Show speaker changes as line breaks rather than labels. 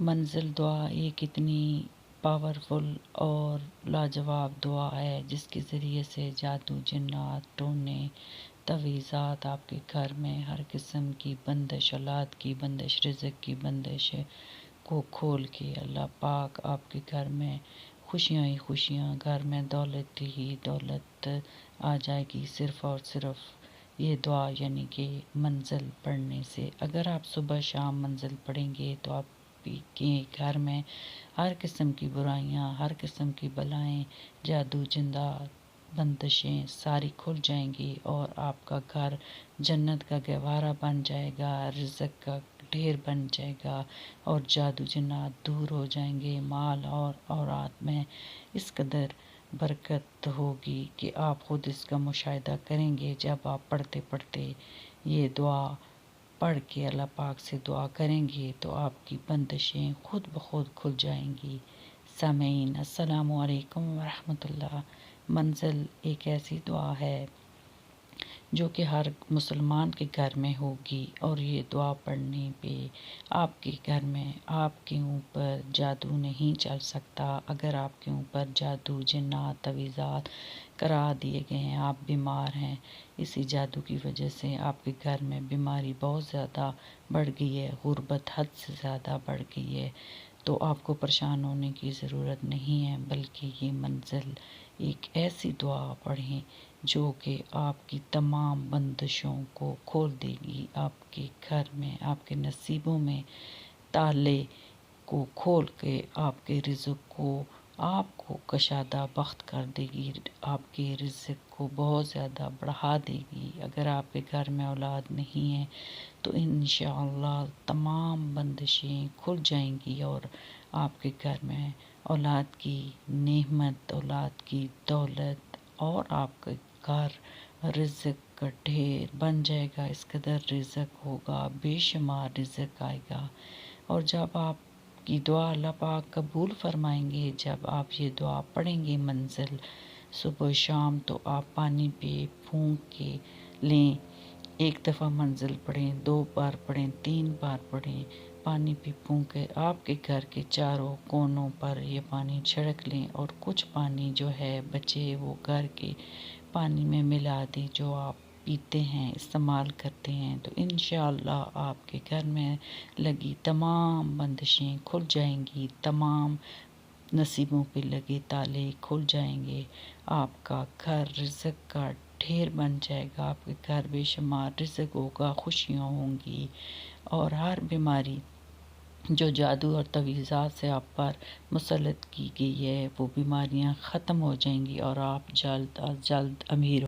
منزل دعا ایک اتنی پاورفل اور لاجواب دعا ہے جس کے ذریعے سے جادو، جنات، ٹونے، تعویذات آپ کے گھر میں ہر قسم کی بندش، اولاد کی بندش، رزق کی بندش کو کھول کے اللہ پاک آپ کے گھر میں خوشیاں ہی خوشیاں، گھر میں دولت ہی دولت آ جائے گی، صرف اور صرف یہ دعا یعنی کہ منزل پڑھنے سے۔ اگر آپ صبح شام منزل پڑھیں گے تو آپ کے گھر میں ہر قسم کی برائیاں، ہر قسم کی بلائیں، جادو، جنات، بندشیں ساری کھل جائیں گی اور آپ کا گھر جنت کا گہوارہ بن جائے گا، رزق کا ڈھیر بن جائے گا اور جادو جنات دور ہو جائیں گے۔ مال اور اولاد میں اس قدر برکت ہوگی کہ آپ خود اس کا مشاہدہ کریں گے جب آپ پڑھتے پڑھتے یہ دعا پڑھ کے اللہ پاک سے دعا کریں گے تو آپ کی بندشیں خود بخود کھل جائیں گی۔ سامعین السلام علیکم ورحمۃ اللہ۔ منزل ایک ایسی دعا ہے جو کہ ہر مسلمان کے گھر میں ہوگی اور یہ دعا پڑھنے پہ آپ کے گھر میں آپ کے اوپر جادو نہیں چل سکتا۔ اگر آپ کے اوپر جادو، جنات، تعویذات کرا دیے گئے ہیں، آپ بیمار ہیں، اسی جادو کی وجہ سے آپ کے گھر میں بیماری بہت زیادہ بڑھ گئی ہے، غربت حد سے زیادہ بڑھ گئی ہے، تو آپ کو پریشان ہونے کی ضرورت نہیں ہے، بلکہ یہ منزل ایک ایسی دعا پڑھیں جو کہ آپ کی تمام بندشوں کو کھول دے گی، آپ کے گھر میں، آپ کے نصیبوں میں تالے کو کھول کے آپ کے رزق کو آپ کو کشادہ بخت کر دے گی، آپ کے رزق کو بہت زیادہ بڑھا دے گی۔ اگر آپ کے گھر میں اولاد نہیں ہے تو انشاءاللہ تمام بندشیں کھل جائیں گی اور آپ کے گھر میں اولاد کی نعمت، اولاد کی دولت اور آپ کا گھر رزق کا ڈھیر بن جائے گا۔ اس قدر رزق ہوگا، بے شمار رزق آئے گا اور جب آپ کی دعا اللہ پاک قبول فرمائیں گے، جب آپ یہ دعا پڑھیں گے منزل صبح شام تو آپ پانی پہ پھونک کے لیں، ایک دفعہ منزل پڑھیں، 2 بار پڑھیں، 3 بار پڑھیں، پانی پہ پھونکے آپ کے گھر کے چاروں کونوں پر یہ پانی چھڑک لیں اور کچھ پانی جو ہے بچے وہ گھر کے پانی میں ملا دیں جو آپ پیتے ہیں، استعمال کرتے ہیں، تو انشاءاللہ آپ کے گھر میں لگی تمام بندشیں کھل جائیں گی، تمام نصیبوں پہ لگے تالے کھل جائیں گے، آپ کا گھر رزق کا ڈھیر بن جائے گا، آپ کے گھر بے شمار رزق ہوگا، خوشیاں ہوں گی اور ہر بیماری جو جادو اور تعویذات سے آپ پر مسلط کی گئی ہے وہ بیماریاں ختم ہو جائیں گی اور آپ جلد از جلد امیر